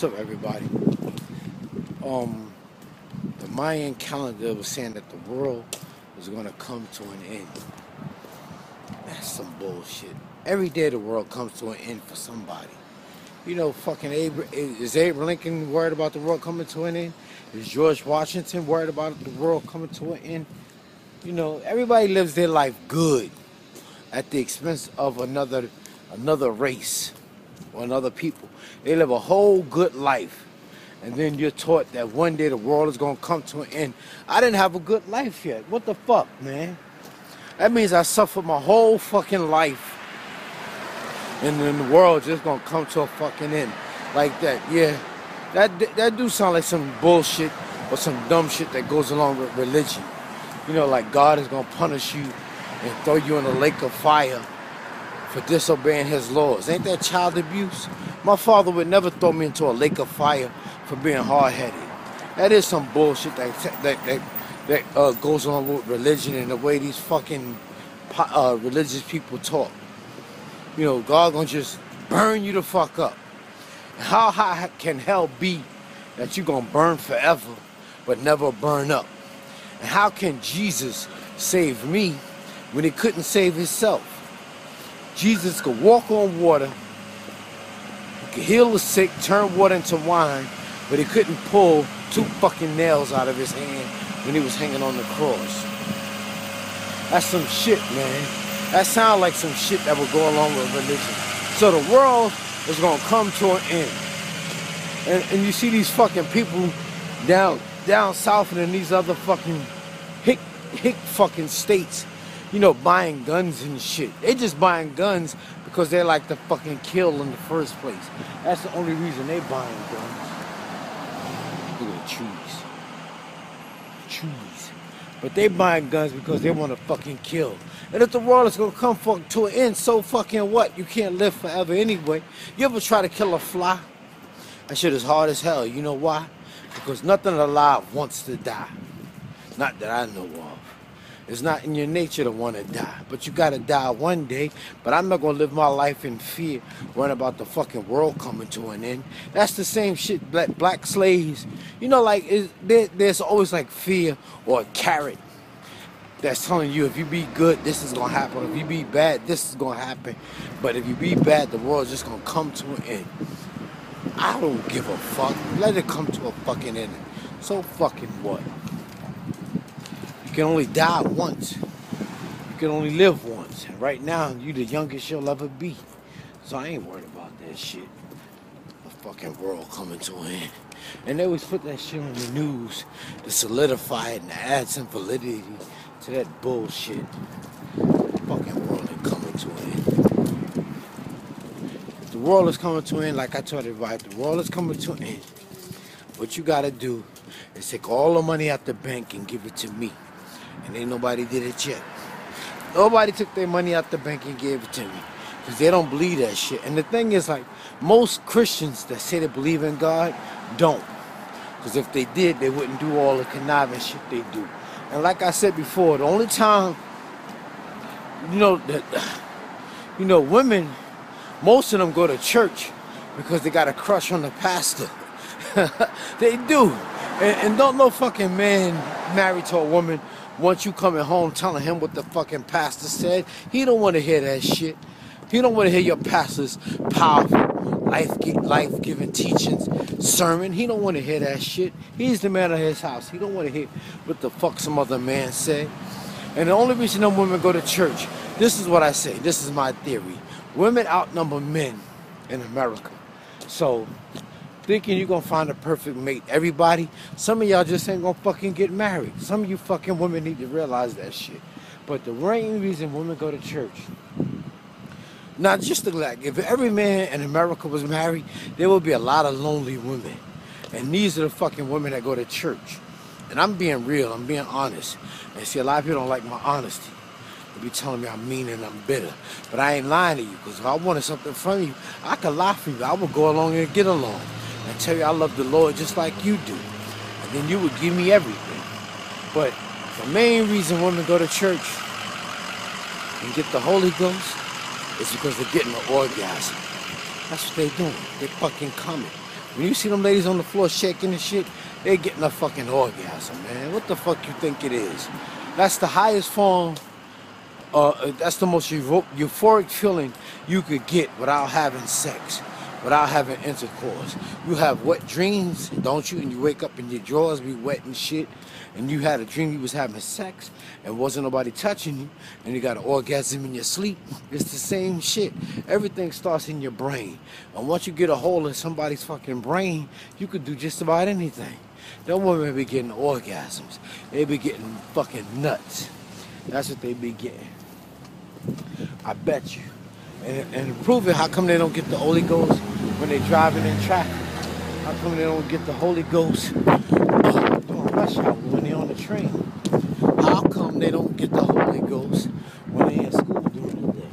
What's up, everybody? The Mayan calendar was saying that the world was going to come to an end. That's some bullshit. Every day the world comes to an end for somebody. You know, fucking is Abraham Lincoln worried about the world coming to an end? Is George Washington worried about the world coming to an end? You know, everybody lives their life good at the expense of another race or another people. They live a whole good life. And then you're taught that one day the world is going to come to an end. I didn't have a good life yet. What the fuck, man? That means I suffered my whole fucking life. And then the world just going to come to a fucking end. Like that, yeah. That do sound like some bullshit or some dumb shit that goes along with religion. You know, like God is going to punish you and throw you in a lake of fire for disobeying his laws. Ain't that child abuse? My father would never throw me into a lake of fire for being hard-headed. That is some bullshit that goes on with religion and the way these fucking religious people talk. You know, God gonna just burn you the fuck up. How high can hell be that you gonna burn forever but never burn up? And how can Jesus save me when he couldn't save himself? Jesus could walk on water, he could heal the sick, turn water into wine, but he couldn't pull 2 fucking nails out of his hand when he was hanging on the cross. That's some shit, man. That sounds like some shit that would go along with religion. So the world is gonna come to an end. And you see these fucking people down south and in these other fucking hick fucking states, you know, buying guns and shit. They just buying guns because they like to fucking kill in the first place. That's the only reason they buying guns. Look at the trees. But they buying guns because they want to fucking kill. And if the world is going to come to an end, so fucking what? You can't live forever anyway. You ever try to kill a fly? That shit is hard as hell. You know why? Because nothing alive wants to die. Not that I know of. It's not in your nature to want to die. But you got to die one day. But I'm not going to live my life in fear, worrying about the fucking world coming to an end. That's the same shit black slaves. You know, like, there's always like fear or a carrot that's telling you if you be good, this is going to happen. If you be bad, this is going to happen. But if you be bad, the world's just going to come to an end. I don't give a fuck. Let it come to a fucking end. So fucking what? You can only die once. You can only live once. And right now, you the youngest you'll ever be. So I ain't worried about that shit. The fucking world coming to an end. And they always put that shit on the news to solidify it and to add some validity to that bullshit. The fucking world ain't coming to an end. The world is coming to an end, like I told everybody, the world is coming to an end. What you gotta do is take all the money out the bank and give it to me. And ain't nobody did it yet. Nobody took their money out the bank and gave it to me. Because they don't believe that shit. And the thing is, like, most Christians that say they believe in God don't. Because if they did, they wouldn't do all the conniving shit they do. And like I said before, the only time, women, most of them go to church because they got a crush on the pastor. They do. And don't no fucking man married to a woman want you coming home telling him what the fucking pastor said. He don't want to hear that shit. He don't want to hear your pastor's powerful, life-giving teachings, sermon. He don't want to hear that shit. He's the man of his house. He don't want to hear what the fuck some other man say. And the only reason them women go to church, this is what I say. This is my theory. Women outnumber men in America. So, thinking you're going to find a perfect mate. Everybody, some of y'all just ain't going to fucking get married. Some of you fucking women need to realize that shit. But the main reason women go to church, now just like, if every man in America was married, there would be a lot of lonely women. And these are the fucking women that go to church. And I'm being real, I'm being honest. And see, a lot of people don't like my honesty. They be telling me I'm mean and I'm bitter. But I ain't lying to you, because if I wanted something from you, I could lie for you. I would go along and get along. And tell you I love the Lord just like you do. And then you would give me everything. But the main reason women go to church and get the Holy Ghost is because they're getting an orgasm. That's what they're doing. They're fucking coming. When you see them ladies on the floor shaking and shit, they're getting a fucking orgasm, man. What the fuck you think it is? That's the highest form, that's the most euphoric feeling you could get without having sex, without having intercourse. You have wet dreams, don't you? And you wake up and your drawers be wet and shit, and you had a dream you was having sex and wasn't nobody touching you, and you got an orgasm in your sleep. It's the same shit. Everything starts in your brain. And once you get a hold of somebody's fucking brain, you could do just about anything. Them women be getting orgasms. They be getting fucking nuts. That's what they be getting. I bet you. And to prove it, how come they don't get the Holy Ghost when they driving in traffic? How come they don't get the Holy Ghost during rush hour when they on the train? How come they don't get the Holy Ghost when they in school during the day?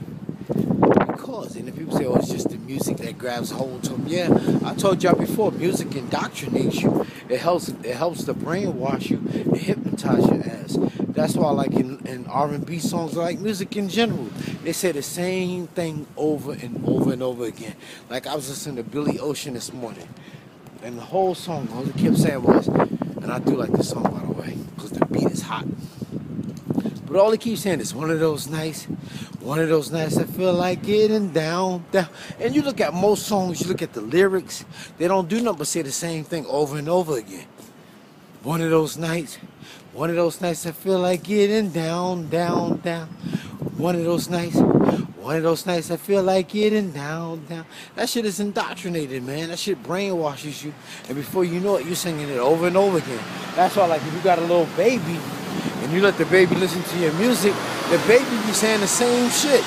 Because, and if people say, oh, it's just the music that grabs hold to them. Yeah, I told y'all before, music indoctrinates you. It helps to brainwash you and hypnotize your ass. That's why I like in R&B songs, I like music in general. They say the same thing over and over and over again. Like I was listening to Billy Ocean this morning, and the whole song, all it kept saying was, and I do like this song by the way, because the beat is hot. But all he keeps saying is one of those nights I feel like getting down. And you look at most songs, you look at the lyrics, they don't do nothing but say the same thing over and over again. One of those nights I feel like getting down. One of those nights I feel like getting down. That shit is indoctrinated, man. That shit brainwashes you. And before you know it, you're singing it over and over again. That's why, like, if you got a little baby, and you let the baby listen to your music, the baby be saying the same shit.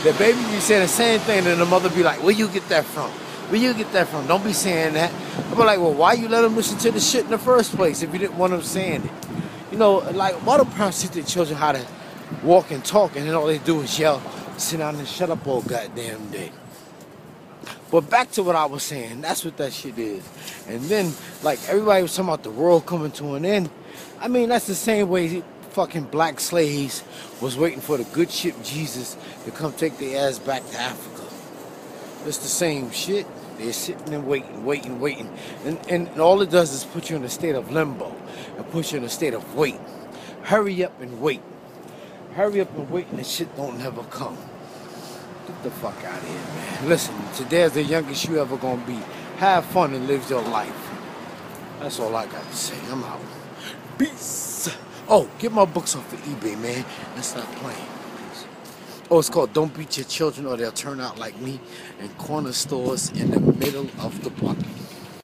The baby be saying the same thing, and the mother be like, where you get that from? Where you get that from? Don't be saying that. I'm like, well, why you let them listen to the shit in the first place if you didn't want them saying it? You know, like, why do parents teach their children how to walk and talk, and then all they do is yell, sit down and shut up all goddamn day? But back to what I was saying, that's what that shit is. And then, like, everybody was talking about the world coming to an end. I mean, that's the same way fucking black slaves was waiting for the good ship Jesus to come take their ass back to Africa. It's the same shit. They're sitting and waiting. And all it does is put you in a state of limbo and put you in a state of wait. Hurry up and wait. Hurry up and wait, and the shit don't never come. Get the fuck out of here, man. Listen, today is the youngest you ever gonna be. Have fun and live your life. That's all I got to say. I'm out. Peace. Oh, get my books off of eBay, man. And stop playing. Oh, it's called Don't Beat Your Children or They'll Turn Out Like Me, in corner stores in the middle of the block.